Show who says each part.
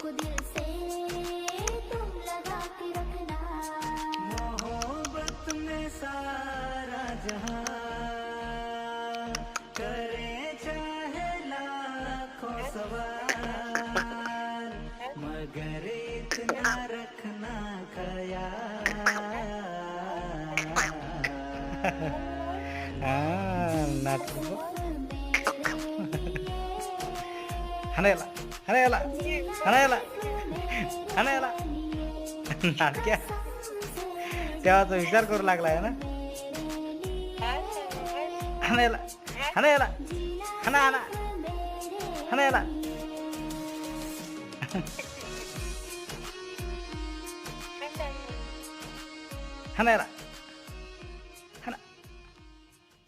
Speaker 1: को दिल से तुम लगा के रखना।
Speaker 2: मोहब्बत में सारा जहां करे चाहे लाखों सवाल, मगर इतना रखना ख्याल।
Speaker 3: नाटक हणायला हणायला हणायला हणायला नाटक्या तेव्हा तो विचार करू लागला आहे ना. हणायला हणायला हणा हणा हणायला हणायला